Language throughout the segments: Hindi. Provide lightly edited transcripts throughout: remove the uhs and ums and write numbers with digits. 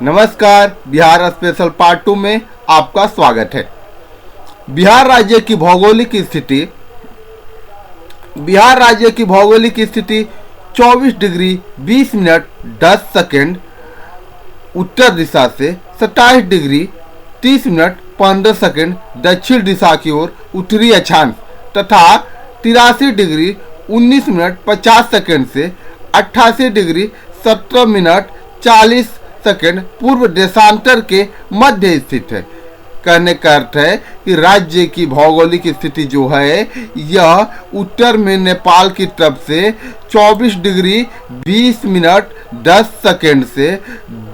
नमस्कार, बिहार स्पेशल पार्ट 2 में आपका स्वागत है। बिहार राज्य की भौगोलिक स्थिति। बिहार राज्य की भौगोलिक स्थिति 24 डिग्री 20 मिनट 10 सेकंड उत्तर दिशा से 27 डिग्री 30 मिनट 15 सेकंड दक्षिण दिशा की ओर उत्तरी अक्षांश तथा 83 डिग्री 19 मिनट 50 सेकंड से 88 डिग्री 17 मिनट 40 सेकंड पूर्व देशांतर के मध्य स्थित है। कहने का अर्थ है कि राज्य की भौगोलिक स्थिति जो है यह उत्तर में नेपाल की तरफ से 24 डिग्री 20 मिनट 10 सेकंड से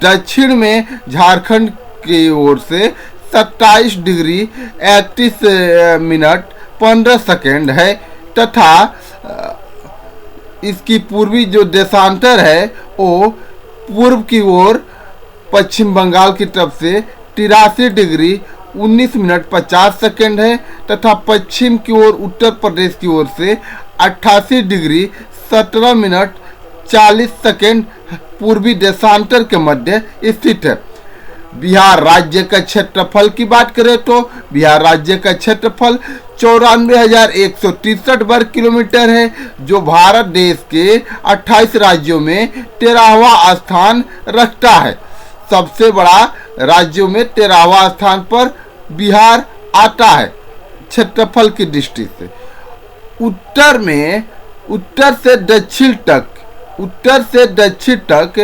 दक्षिण में झारखंड की ओर से 27 डिग्री 31 मिनट 15 सेकंड है तथा इसकी पूर्वी जो देशांतर है वो पूर्व की ओर पश्चिम बंगाल की तरफ से 83 डिग्री 19 मिनट 50 सेकंड है तथा पश्चिम की ओर उत्तर प्रदेश की ओर से 88 डिग्री 17 मिनट 40 सेकंड पूर्वी देशांतर के मध्य स्थित है। बिहार राज्य का क्षेत्रफल की बात करें तो बिहार राज्य का क्षेत्रफल 94,163 वर्ग किलोमीटर है, जो भारत देश के 28 राज्यों में 13वां स्थान रखता है। सबसे बड़ा राज्यों में 13वां स्थान पर बिहार आता है क्षेत्रफल की दृष्टि से। उत्तर से दक्षिण तक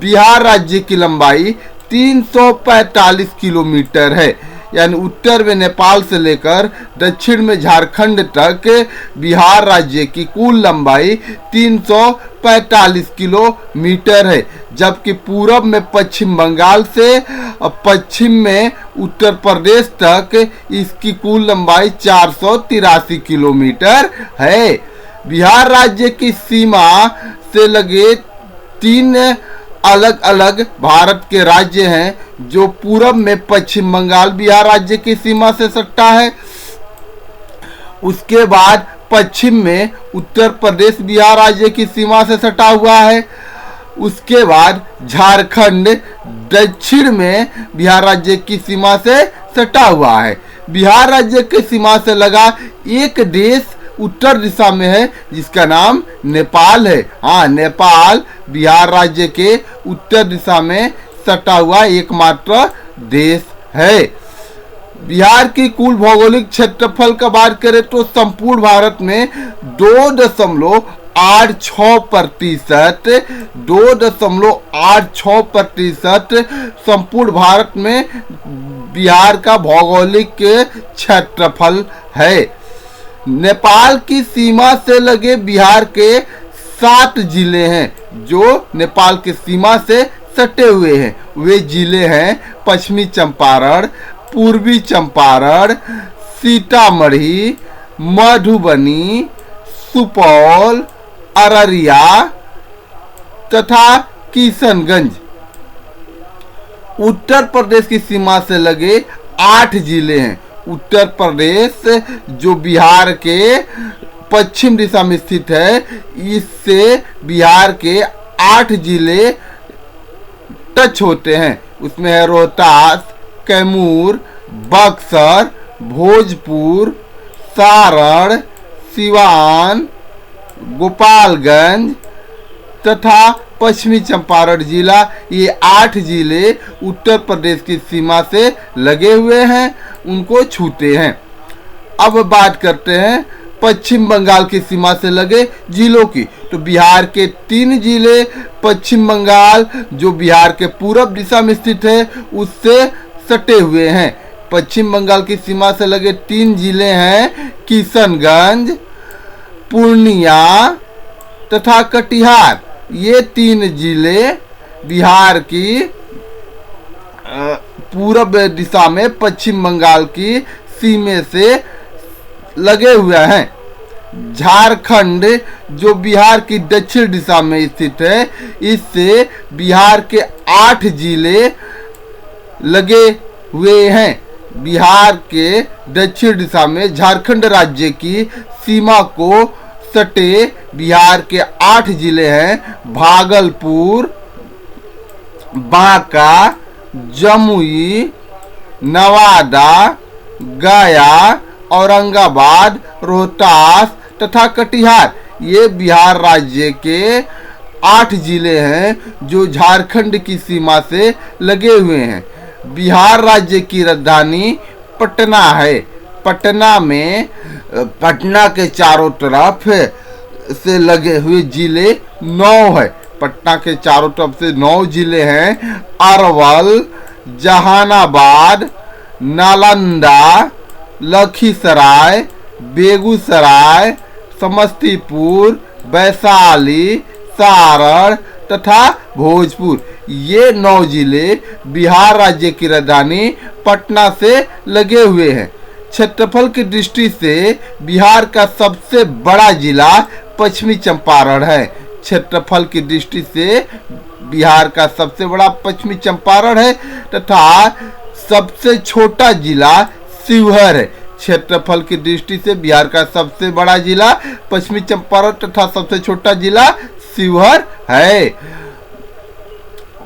बिहार राज्य की लंबाई 345 किलोमीटर है, यानी उत्तर में नेपाल से लेकर दक्षिण में झारखंड तक बिहार राज्य की कुल लंबाई 345 किलोमीटर है, जबकि पूरब में पश्चिम बंगाल से पश्चिम में उत्तर प्रदेश तक इसकी कुल लंबाई 483 किलोमीटर है। बिहार राज्य की सीमा से लगे 3 अलग अलग भारत के राज्य हैं, जो पूरब में पश्चिम बंगाल बिहार राज्य की सीमा से सटता है। उसके बाद पश्चिम में उत्तर प्रदेश बिहार राज्य की सीमा से सटा हुआ है। उसके बाद झारखंड दक्षिण में बिहार राज्य की सीमा से सटा हुआ है। बिहार राज्य की सीमा से लगा एक देश उत्तर दिशा में है जिसका नाम नेपाल है। हाँ, नेपाल बिहार राज्य के उत्तर दिशा में सटा हुआ एकमात्र देश है। बिहार की कुल भौगोलिक क्षेत्रफल का बात करें तो संपूर्ण भारत में 2.86% संपूर्ण भारत में बिहार का भौगोलिक क्षेत्रफल है। नेपाल की सीमा से लगे बिहार के 7 जिले हैं जो नेपाल की सीमा से सटे हुए हैं। वे जिले हैं पश्चिमी चंपारण, पूर्वी चंपारण, सीतामढ़ी, मधुबनी, सुपौल, अररिया तथा किशनगंज। उत्तर प्रदेश की सीमा से लगे 8 जिले हैं। उत्तर प्रदेश जो बिहार के पश्चिम दिशा में स्थित है, इससे बिहार के 8 जिले टच होते हैं। उसमें है रोहतास, कैमूर, बक्सर, भोजपुर, सारण, सिवान, गोपालगंज तथा पश्चिमी चंपारण जिला। ये 8 जिले उत्तर प्रदेश की सीमा से लगे हुए हैं, उनको छूते हैं। अब बात करते हैं पश्चिम बंगाल की सीमा से लगे जिलों की। तो बिहार के 3 जिले पश्चिम बंगाल जो बिहार के पूरब दिशा में स्थित है उससे सटे हुए हैं। पश्चिम बंगाल की सीमा से लगे 3 जिले हैं किशनगंज, पूर्णिया तथा कटिहार। ये 3 जिले बिहार की पूरब दिशा में पश्चिम बंगाल की सीमा से लगे हुए हैं। झारखंड जो बिहार की दक्षिण दिशा में स्थित है, इससे बिहार के 8 जिले लगे हुए हैं। बिहार के दक्षिण दिशा में झारखंड राज्य की सीमा को सटे बिहार के 8 जिले हैं। भागलपुर, बांका, जमुई, नवादा, गया, औरंगाबाद, रोहतास तथा कटिहार ये बिहार राज्य के 8 जिले हैं जो झारखंड की सीमा से लगे हुए हैं। बिहार राज्य की राजधानी पटना है। पटना के चारों तरफ से लगे हुए जिले 9 है। पटना के चारों तरफ से 9 जिले हैं। अरवल, जहानाबाद, नालंदा, लखीसराय, बेगूसराय, समस्तीपुर, वैशाली, सारण तथा भोजपुर ये 9 जिले बिहार राज्य की राजधानी पटना से लगे हुए हैं। क्षेत्रफल की दृष्टि से बिहार का सबसे बड़ा जिला पश्चिमी चंपारण है। क्षेत्रफल की दृष्टि से बिहार का सबसे बड़ा पश्चिमी चंपारण है तथा सबसे छोटा जिला शिवहर है। क्षेत्रफल की दृष्टि से बिहार का सबसे बड़ा जिला पश्चिमी चंपारण तथा सबसे छोटा जिला शिवहर है।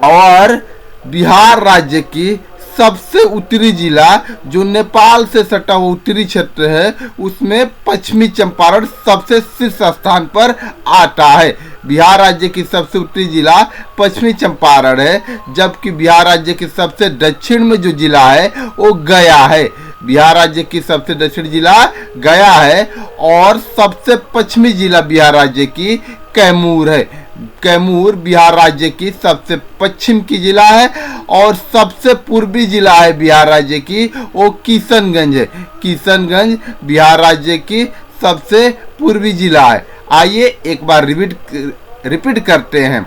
और बिहार राज्य की सबसे उत्तरी जिला जो नेपाल से सटा हुआ उत्तरी क्षेत्र है उसमें पश्चिमी चंपारण सबसे शीर्ष स्थान पर आता है। बिहार राज्य की सबसे उत्तरी जिला पश्चिमी चंपारण है, जबकि बिहार राज्य के सबसे दक्षिण में जो जिला है वो गया है। बिहार राज्य की सबसे दक्षिण जिला गया है और सबसे पश्चिमी जिला बिहार राज्य की कैमूर है। कैमूर बिहार राज्य की सबसे पश्चिम की जिला है और सबसे पूर्वी जिला है बिहार राज्य की वो किशनगंज है। किशनगंज बिहार राज्य की सबसे पूर्वी जिला है। आइए एक बार रिपीट करते हैं।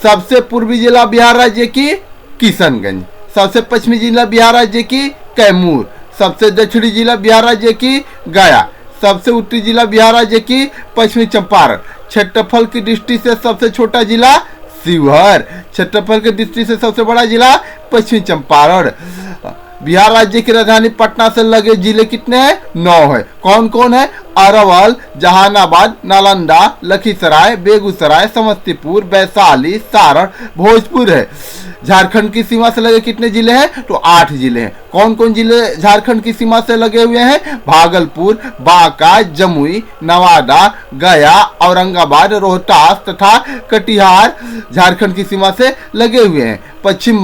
सबसे पूर्वी जिला बिहार राज्य की किशनगंज, सबसे पश्चिमी जिला बिहार राज्य की कैमूर, सबसे दक्षिणी जिला बिहार राज्य की गया, सबसे उत्तरी जिला बिहार राज्य की पश्चिमी चंपारण। क्षेत्रफल की दृष्टि से सबसे छोटा जिला शिवहर, क्षेत्रफल की दृष्टि से सबसे बड़ा जिला पश्चिमी चंपारण। बिहार राज्य की राजधानी पटना से लगे जिले कितने हैं? 9 है। कौन कौन है? अरवल, जहानाबाद, नालंदा, लखीसराय, बेगूसराय, समस्तीपुर, वैशाली, सारण, भोजपुर है। झारखंड की सीमा से लगे कितने जिले हैं? तो 8 जिले हैं। कौन कौन जिले झारखंड की सीमा से लगे हुए हैं? भागलपुर, बांका, जमुई, नवादा, गया, औरंगाबाद, रोहतास तथा कटिहार झारखंड की सीमा से लगे हुए हैं। पश्चिम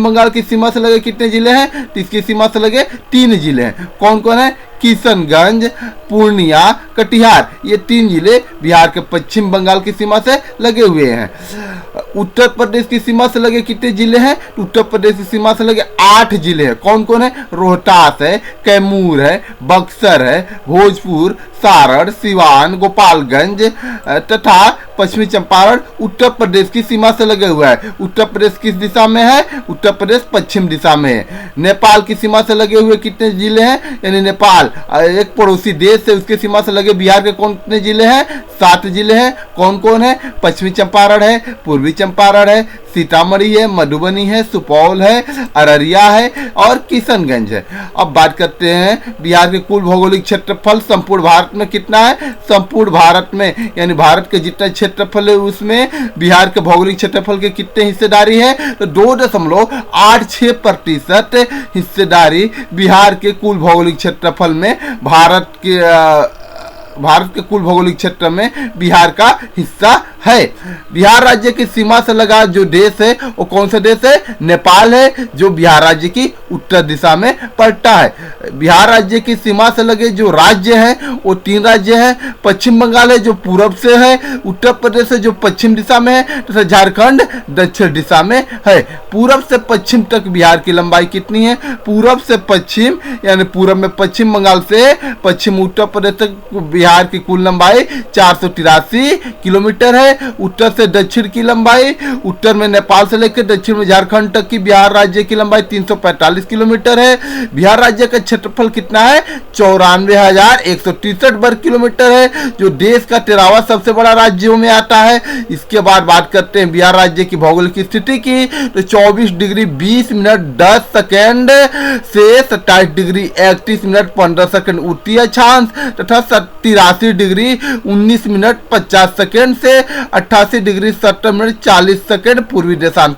बंगाल की सीमा से लगे कितने जिले हैं? तो इसकी सीमा से लगे 3 जिले हैं। कौन कौन है? किशनगंज, पूर्णिया, कटिहार ये 3 जिले बिहार के पश्चिम बंगाल की सीमा से लगे हुए हैं। उत्तर प्रदेश की सीमा से लगे कितने जिले हैं? उत्तर प्रदेश की सीमा से लगे 8 जिले हैं। कौन कौन है? रोहतास है, कैमूर है, बक्सर है, भोजपुर, सारण, सिवान, गोपालगंज तथा पश्चिमी चंपारण उत्तर प्रदेश की सीमा से लगे हुआ है। उत्तर प्रदेश किस दिशा में है? उत्तर प्रदेश पश्चिम दिशा में है। नेपाल की सीमा से लगे हुए कितने जिले हैं? यानी नेपाल एक पड़ोसी देश है, उसके सीमा से लगे बिहार के कौन कितने जिले हैं? 7 जिले हैं। कौन कौन है? पश्चिमी चंपारण है, पूर्वी चंपारण है, सीतामढ़ी है, मधुबनी है, सुपौल है, अररिया है और किशनगंज है। अब बात करते हैं बिहार के कुल भौगोलिक क्षेत्रफल संपूर्ण भारत में कितना है? संपूर्ण भारत में यानी भारत के जितना क्षेत्रफल है उसमें बिहार के भौगोलिक क्षेत्रफल के कितने हिस्सेदारी है? तो 2.86% हिस्सेदारी बिहार के कुल भौगोलिक क्षेत्रफल में भारत के कुल भौगोलिक क्षेत्र में बिहार का हिस्सा है। बिहार राज्य की सीमा से लगा जो देश है वो कौन सा देश है? नेपाल है, जो बिहार राज्य की उत्तर दिशा में पड़ता है। बिहार राज्य की सीमा से लगे जो राज्य हैं वो 3 राज्य हैं। पश्चिम बंगाल है जो पूरब से है, उत्तर प्रदेश है जो पश्चिम दिशा में है तथा झारखंड दक्षिण दिशा में है। पूरब से पश्चिम तक बिहार की लंबाई कितनी है? पूरब से पश्चिम यानी पूरब में पश्चिम बंगाल से पश्चिम उत्तर प्रदेश तक बिहार की कुल लंबाई 483 किलोमीटर है। उत्तर से दक्षिण की लंबाई, उत्तर में नेपाल से लेकर दक्षिण में झारखंड तक की बिहार राज्य की लंबाई 345 किलोमीटर है। बिहार राज्य का क्षेत्रफल कितना है? 94,163 वर्ग किलोमीटर है, जो देश का 13वां सबसे बड़ा राज्यों में आता है। इसके बाद बात करते हैं बिहार राज्य की भौगोलिक स्थिति की। तो 24 डिग्री 20 मिनट 10 सेकेंड से 27 डिग्री 31 मिनट 15 सेकेंड उत्तरी अक्षांश तथा 83 डिग्री 19 मिनट 50 सेकेंड से 88 डिग्री 70 मिनट 40 सेकेंड पूर्वी देशांतर